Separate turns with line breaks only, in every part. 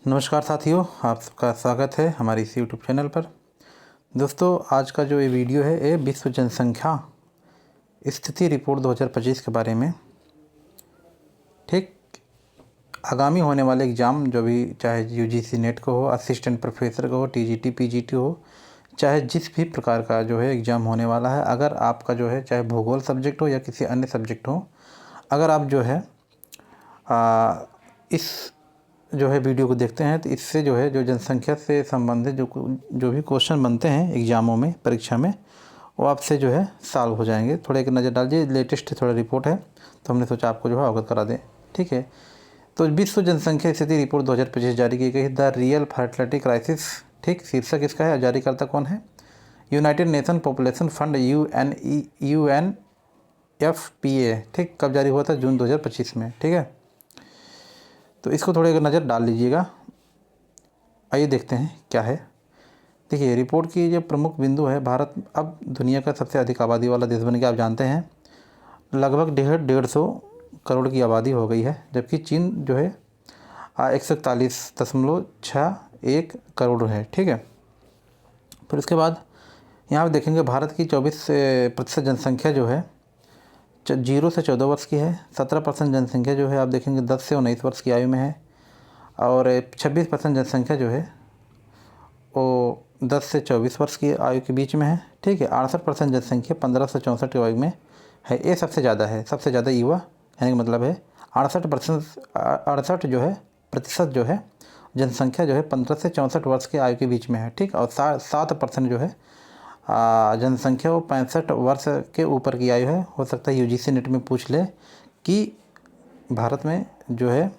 नमस्कार साथियों, आप सबका स्वागत है हमारे इस यूट्यूब चैनल पर। दोस्तों, आज का जो ये वीडियो है ये विश्व जनसंख्या स्थिति रिपोर्ट 2025 के बारे में। ठीक, आगामी होने वाले एग्ज़ाम जो भी, चाहे यूजीसी नेट को हो, असिस्टेंट प्रोफेसर को हो, टीजीटी पीजीटी हो, चाहे जिस भी प्रकार का जो है एग्ज़ाम होने वाला है, अगर आपका जो है चाहे भूगोल सब्जेक्ट हो या किसी अन्य सब्जेक्ट हो, अगर आप जो है इस जो है वीडियो को देखते हैं तो इससे जो है जो जनसंख्या से संबंधित जो भी क्वेश्चन बनते हैं एग्ज़ामों में, परीक्षा में, वो आपसे जो है सॉल्व हो जाएंगे। थोड़ा एक नज़र डालिए, लेटेस्ट थोड़ा रिपोर्ट है तो हमने सोचा आपको जो है अवगत करा दें। ठीक है, तो विश्व जनसंख्या स्थिति रिपोर्ट 2025 जारी की गई, द रियल फर्टिलिटी क्राइसिस। ठीक, शीर्षक इसका है, जारीकर्ता कौन है? United nation population fund UNFPA। ठीक, कब जारी हुआ था? जून 2025 में। ठीक है, तो इसको थोड़ी एक नज़र डाल लीजिएगा। आइए देखते हैं क्या है। देखिए, रिपोर्ट की जो प्रमुख बिंदु है, भारत अब दुनिया का सबसे अधिक आबादी वाला देश बन गया। आप जानते हैं लगभग 150 करोड़ की आबादी हो गई है, जबकि चीन जो है 141.61 करोड़ है। ठीक है, फिर उसके बाद यहाँ पर देखेंगे भारत की 24% जनसंख्या जो है 0 से 14 वर्ष की है। 17% जनसंख्या जो है आप देखेंगे 10 से 19 वर्ष की आयु में है, और 26% जनसंख्या जो है वो 10 से 24 वर्ष की आयु के बीच में है। ठीक है, 68% जनसंख्या 15 से 64 की आयु में है। ये सबसे ज़्यादा है, सबसे ज़्यादा युवा, यानी कि मतलब है 68% जो है प्रतिशत जो है जनसंख्या जो है 15 से 64 वर्ष की आयु के बीच में है। ठीक, और 7% जो है जनसंख्या वो 65 वर्ष के ऊपर की आयु है। हो सकता है यूजीसी नेट में पूछ ले कि भारत में जो है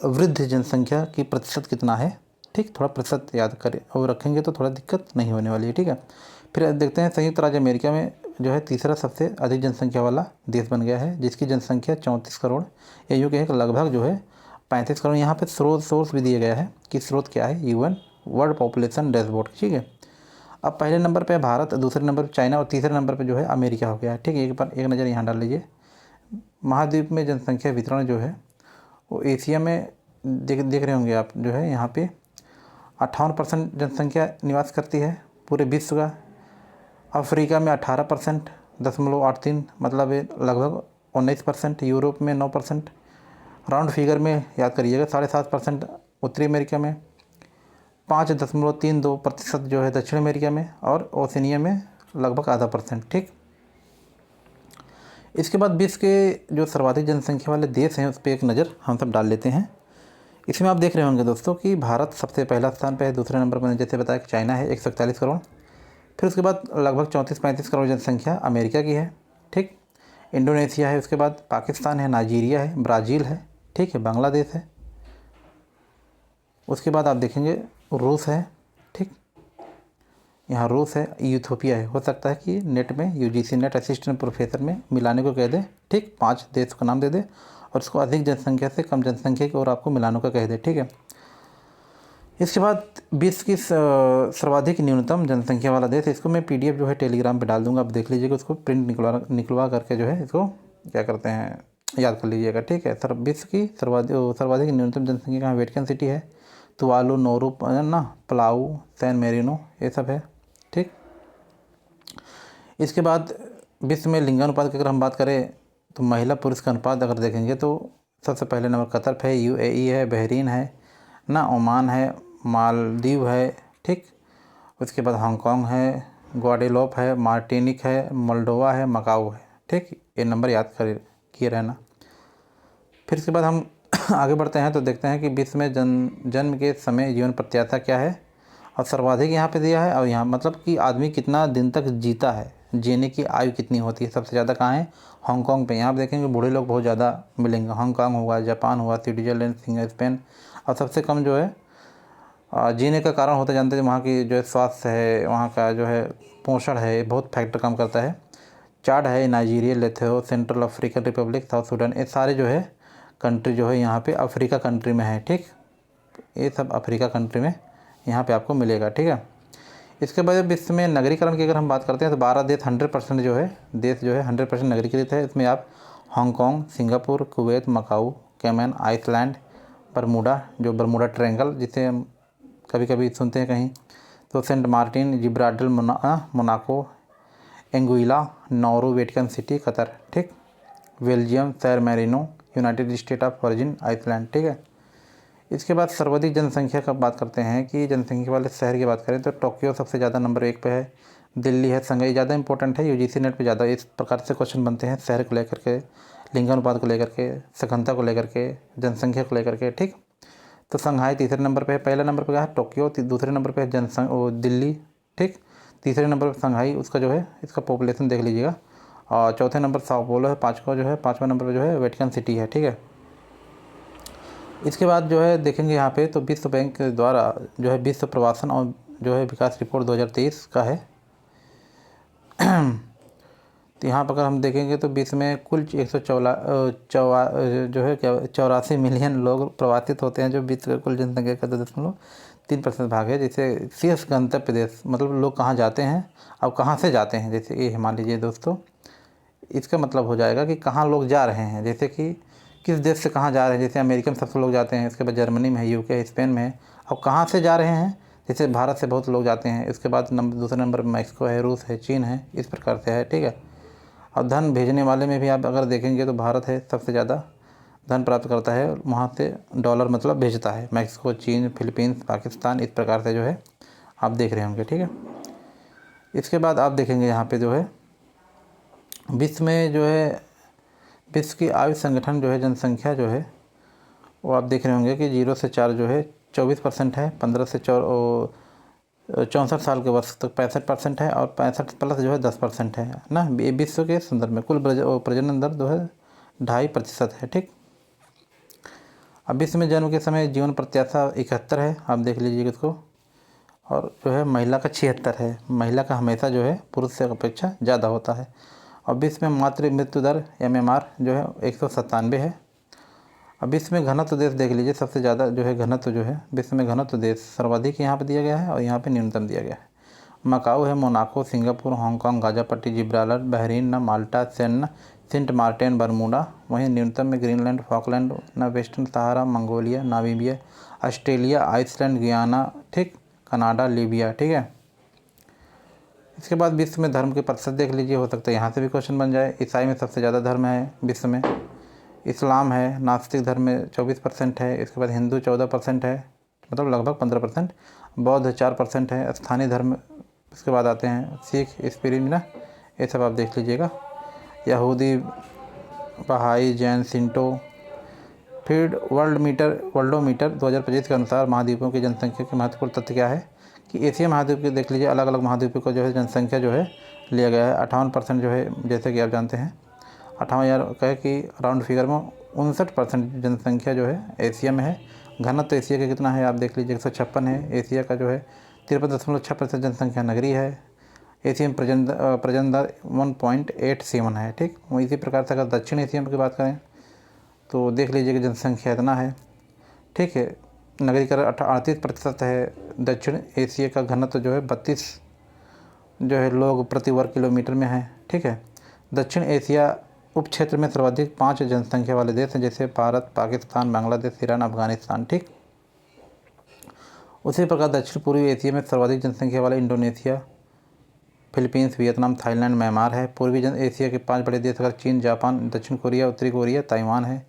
वृद्ध जनसंख्या की प्रतिशत कितना है। ठीक, थोड़ा प्रतिशत याद करें और रखेंगे तो थोड़ा दिक्कत नहीं होने वाली है। ठीक है, फिर देखते हैं संयुक्त राज्य अमेरिका में जो है तीसरा सबसे अधिक जनसंख्या वाला देश बन गया है, जिसकी जनसंख्या 34 करोड़। एयू के लगभग जो है 35 करोड़। यहाँ पे सोर्स भी दिया गया है कि स्रोत क्या है, UN वर्ल्ड पॉपुलेशन डैशबोर्ड। ठीक है, अब पहले नंबर पे भारत, दूसरे नंबर पे चाइना और तीसरे नंबर पे जो है अमेरिका हो गया है। ठीक है, एक नज़र यहाँ डाल लीजिए। महाद्वीप में जनसंख्या वितरण जो है वो एशिया में देख रहे होंगे आप, जो है यहाँ पे 58% जनसंख्या निवास करती है पूरे विश्व का। अफ्रीका में 18.83, मतलब लगभग 19%। यूरोप में 9%, राउंड फिगर में याद करिएगा। 7.5% उत्तरी अमेरिका में, 5.32% जो है दक्षिण अमेरिका में, और ओशिनिया में लगभग आधा %। ठीक, इसके बाद विश्व के जो सर्वाधिक जनसंख्या वाले देश हैं उस पर एक नज़र हम सब डाल लेते हैं। इसमें आप देख रहे होंगे दोस्तों कि भारत सबसे पहला स्थान पे है, दूसरे नंबर पर जैसे बताया कि चाइना है 141 करोड़। फिर उसके बाद लगभग 34-35 करोड़ जनसंख्या अमेरिका की है। ठीक, इंडोनेशिया है, उसके बाद पाकिस्तान है, नाइजीरिया है, ब्राज़ील है, ठीक है, बांग्लादेश है। उसके बाद आप देखेंगे रूस है। ठीक, यहाँ रूस है, इथियोपिया है। हो सकता है कि नेट में यूजीसी नेट असिस्टेंट प्रोफेसर में मिलाने को कह दे। ठीक, 5 देश का नाम दे दे और उसको अधिक जनसंख्या से कम जनसंख्या की ओर आपको मिलाने का कह दे। ठीक है, इसके बाद विश्व की सर्वाधिक न्यूनतम जनसंख्या वाला देश, इसको मैं PDF जो है टेलीग्राम पे डाल दूंगा, आप देख लीजिएगा। उसको प्रिंट निकलवा करके जो है इसको क्या करते हैं याद कर लीजिएगा। ठीक है, विश्व की सर्वाधिक न्यूनतम जनसंख्या का वेटिकन सिटी है तुवालू, नोरू ना, पलाऊ, सैन मेरिनो, ये सब है। ठीक, इसके बाद विश्व में लिंगानुपात की अगर हम बात करें तो महिला पुरुष का अनुपात अगर देखेंगे तो सबसे पहले नंबर कतर है, UAE है, बहरीन है ना, ओमान है, मालदीव है। ठीक, उसके बाद हांगकांग है, ग्वाडेलोप है, मार्टिनिक है, मोल्डोवा है, मकाऊ है। ठीक, ये नंबर याद किए रहना। फिर इसके बाद हम आगे बढ़ते हैं तो देखते हैं कि विश्व में जन्म के समय जीवन प्रत्याशा क्या है, और सर्वाधिक यहाँ पे दिया है, और यहाँ मतलब कि आदमी कितना दिन तक जीता है, जीने की आयु कितनी होती है। सबसे ज़्यादा कहाँ है? हांगकांग पे। यहाँ पे देखेंगे बूढ़े लोग बहुत ज़्यादा मिलेंगे। हांगकांग हुआ, जापान हुआ, स्विट्ज़रलैंड, सिंगापुर, स्पेन। और सबसे कम जो है जीने का कारण होता जानते हैं वहाँ की जो है स्वास्थ्य है, वहाँ का जो है पोषण है, बहुत फैक्टर काम करता है। चाड है, Nigeria, Lesotho, Central African Republic, South Sudan, ये सारे जो है कंट्री जो है यहाँ पे अफ्रीका कंट्री में है। ठीक, ये सब अफ्रीका कंट्री में यहाँ पे आपको मिलेगा। ठीक है, इसके बाद विश्व में नगरीकरण की अगर हम बात करते हैं तो 12 देश 100% जो है 100% नगरीकृत है। इसमें आप Hong Kong, Singapore, Kuwait, Macau, Cayman, Island, Bermuda, जो बरमूडा ट्रायंगल जिसे हम कभी कभी सुनते हैं कहीं, तो Saint Martin, Gibraltar, Monaco, Anguilla, Nauru, Vatican City, Qatar, ठीक। Belgium, San Marino, United State of Virgin Island, ठीक है। इसके बाद सर्वाधिक जनसंख्या का बात करते हैं कि जनसंख्या वाले शहर की बात करें तो टोक्यो सबसे ज़्यादा नंबर 1 पे है, दिल्ली है, संघई ज़्यादा इंपॉर्टेंट है, यूजीसी नेट पे ज़्यादा इस प्रकार से क्वेश्चन बनते हैं शहर को लेकर के, लिंगानुपात को लेकर के, सघनता को लेकर के, जनसंख्या को लेकर के, ठीक। तो संघाई तीसरे नंबर पे है, पहला नंबर पे क्या है टोक्यो, दूसरे नंबर पे है दिल्ली, ठीक। तीसरे नंबर पर संघाई, उसका जो है इसका पॉपुलेशन देख लीजिएगा, और चौथे नंबर साओ पोलो है, पाँचवा नंबर पर जो है वेटिकन सिटी है, ठीक है। इसके बाद जो है देखेंगे यहाँ पे तो विश्व बैंक द्वारा जो है विश्व प्रवासन और जो है विकास रिपोर्ट 2023 का है। तो यहाँ पर अगर हम देखेंगे तो विश्व में कुल 84 मिलियन लोग प्रवासित होते हैं, जो विश्व कुल जनसंख्या का 2.3% भाग है। जैसे शीर्ष गंतव्य देश मतलब लोग कहाँ जाते हैं और कहाँ से जाते हैं, जैसे ये मान लीजिए दोस्तों, इसका मतलब हो जाएगा कि कहाँ लोग जा रहे हैं, जैसे कि किस देश से कहाँ जा रहे हैं। जैसे अमेरिका में सबसे लोग जाते हैं, इसके बाद जर्मनी में है, यूके है, स्पेन में है। और कहाँ से जा रहे हैं, जैसे भारत से बहुत लोग जाते हैं, इसके बाद दूसरे नंबर पर मैक्सिको है, रूस है, चीन है, इस प्रकार से है, ठीक है। और धन भेजने वाले में भी आप अगर देखेंगे तो भारत है सबसे ज़्यादा धन प्राप्त करता है, वहाँ से डॉलर मतलब भेजता है, मैक्सिको, चीन, फिलीपींस, पाकिस्तान, इस प्रकार से जो है आप देख रहे होंगे, ठीक है। इसके बाद आप देखेंगे यहाँ पे जो है विश्व में जो है विश्व की आयु संगठन जो है जनसंख्या जो है वो आप देख रहे होंगे कि 0 से 4 जो है 24% है, 15 से 64 साल के वर्ष तक 65% है, और 65 प्लस जो है 10% है ना। ये विश्व के संदर्भ में कुल प्रजनन दर जो है 2.5% है, ठीक। अब विश्व में जन्म के समय जीवन प्रत्याशा 71 है, आप देख लीजिए इसको, और जो है महिला का 76 है। महिला का हमेशा जो है पुरुष से अपेक्षा ज़्यादा होता है। और विश्व में मातृ मृत्यु दर MMR जो है 197 है। अब विश्व में घनत्व देश देख लीजिए, सबसे ज़्यादा जो है घनत्व जो है विश्व में घनत्व देश सर्वाधिक यहाँ पे दिया गया है और यहाँ पे न्यूनतम दिया गया है। मकाऊ है, मोनाको, सिंगापुर, हांगकांग, गाजापट्टी, Gibraltar, Bahrain, Malta, Saint Martin, Bermuda. वहीं न्यूनतम में Greenland, Falkland, Western Sahara, Mongolia, Namibia, Australia, Iceland, Guyana, ठीक, कनाडा, लीबिया, ठीक है। इसके बाद विश्व में धर्म के प्रतिशत देख लीजिए, हो सकता है यहाँ से भी क्वेश्चन बन जाए। ईसाई में सबसे ज़्यादा धर्म है विश्व में, इस्लाम है, नास्तिक धर्म में 24% है, इसके बाद हिंदू 14% है, मतलब लगभग 15%, बौद्ध 4% है, स्थानीय धर्म इसके बाद आते हैं सिख, स्पिरिट ना, ये सब आप देख लीजिएगा, यहूदी, बहाई, जैन, सिंटो। फिर वर्ल्डोमीटर 2025 के अनुसार महाद्वीपों की जनसंख्या के महत्वपूर्ण तथ्य क्या है कि एशिया महाद्वीप के देख लीजिए, अलग अलग महाद्वीपों को जो है जनसंख्या जो है लिया गया है। 58% जो है, जैसे कि आप जानते हैं 58,000 कहे कि राउंड फिगर में 59% जनसंख्या जो है एशिया में है। घनत्व एशिया का कितना है आप देख लीजिए, 156 है। एशिया का जो है 53.6% जनसंख्या नगरीय है। एशिया में प्रजनन दर 1.87 है, ठीक। इसी प्रकार से अगर दक्षिण एशिया की बात करें तो देख लीजिए कि जनसंख्या इतना है, ठीक है। नगरीकरण 38% है। दक्षिण एशिया का घनत्व जो है 32 जो है लोग प्रति वर्ग किलोमीटर में है, ठीक है। दक्षिण एशिया उप क्षेत्र में सर्वाधिक 5 जनसंख्या वाले देश हैं, जैसे भारत, पाकिस्तान, बांग्लादेश, ईरान, अफगानिस्तान, ठीक। उसी प्रकार दक्षिण पूर्वी एशिया में सर्वाधिक जनसंख्या वाले Indonesia, Philippines, Vietnam, Thailand, Myanmar है। पूर्वी एशिया के 5 बड़े देश अगर चीन, जापान, दक्षिण कोरिया, उत्तरी कोरिया, ताइवान है।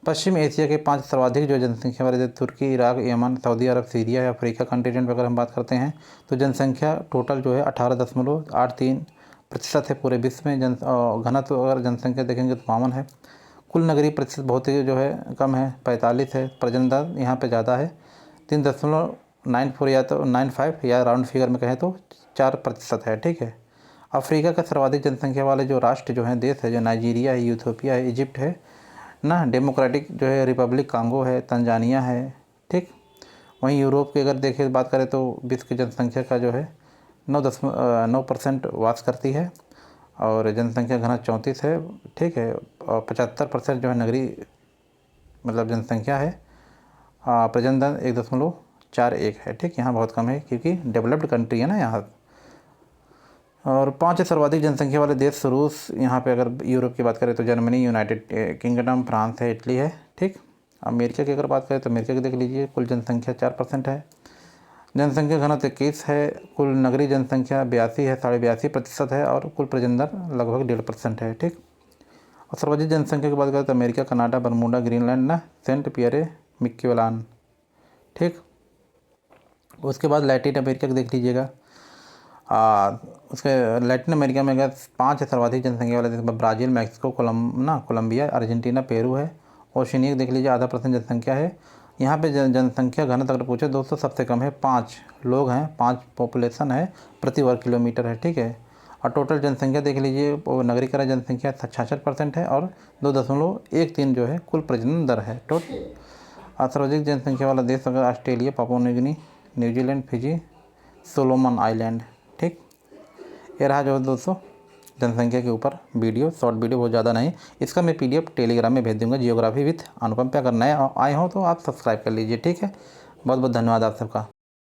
पश्चिम एशिया के 5 सर्वाधिक जो जनसंख्या वाले देश तुर्की, इराक, यमन, सऊदी अरब, सीरिया है। अफ्रीका कॉन्टिनेंट पर अगर हम बात करते हैं तो जनसंख्या टोटल जो है 18.83% है पूरे विश्व में। घनत्व अगर जनसंख्या देखेंगे तो 52 है। कुल नगरीय प्रतिशत बहुत ही जो है कम है, 45 है। प्रजनन दर यहाँ पे ज़्यादा है, 3.94 या तो 95 या राउंड फिगर में कहें तो 4% है, ठीक है। अफ्रीका का सर्वाधिक जनसंख्या वाले जो राष्ट्र जो हैं देश है, जो नाइजीरिया है, यूथोपिया है, इजिप्ट है ना, डेमोक्रेटिक जो है रिपब्लिक कांगो है, तंजानिया है, ठीक। वहीं यूरोप की अगर देखें बात करें तो विश्व की जनसंख्या का जो है 9% वास करती है और जनसंख्या घनत्व 34 है, ठीक है। और 75% जो है नगरीय मतलब जनसंख्या है। प्रजनन दर 1.41 है, ठीक। यहाँ बहुत कम है क्योंकि डेवलप्ड कंट्री है ना यहाँ। और 5 सर्वाधिक जनसंख्या वाले देश रूस, यहाँ पे अगर यूरोप की बात करें तो जर्मनी, यूनाइटेड किंगडम, फ्रांस है, इटली है, ठीक। अमेरिका की अगर बात करें तो अमेरिका की देख लीजिए, कुल जनसंख्या 4% है। जनसंख्या घनत्व 21 है। कुल नगरीय जनसंख्या 82 है, 82.82% है। और कुल प्रजनन दर लगभग 1.5% है। ठीक। और सर्वाधिक जनसंख्या की बात करें तो अमेरिका, कनाडा, बरमूडा, ग्रीनलैंड ना, सेंट पियरे मिक्केलान। ठीक। उसके बाद लैटिन अमेरिका को देख लीजिएगा। उसके लैटिन अमेरिका में अगर 5 है सर्वाधिक जनसंख्या वाले देश, Brazil, Mexico, Colombia, Argentina, Peru है। ओशिनिया देख लीजिए, 0.5% जनसंख्या है। यहाँ पे जनसंख्या घनत्व अगर पूछे दोस्तों सबसे कम है, 5 लोग हैं, 5 पॉपुलेशन है प्रति वर्ग किलोमीटर है। ठीक है। और टोटल जनसंख्या देख लीजिए, वो नगरीकरण जनसंख्या 66% है और 2.13 जो है कुल प्रजनन दर है। सर्वाधिक जनसंख्या वाला देश अगर Australia, Papua New Guinea, New Zealand, Fiji, Solomon island. ठीक। ये रहा जो है दोस्तों जनसंख्या के ऊपर वीडियो, शॉर्ट वीडियो, बहुत ज़्यादा नहीं। इसका मैं PDF टेलीग्राम में भेज दूंगा, जियोग्राफी विथ अनुपम पे। अगर नए आए हो तो आप सब्सक्राइब कर लीजिए। ठीक है। बहुत बहुत धन्यवाद आप सबका।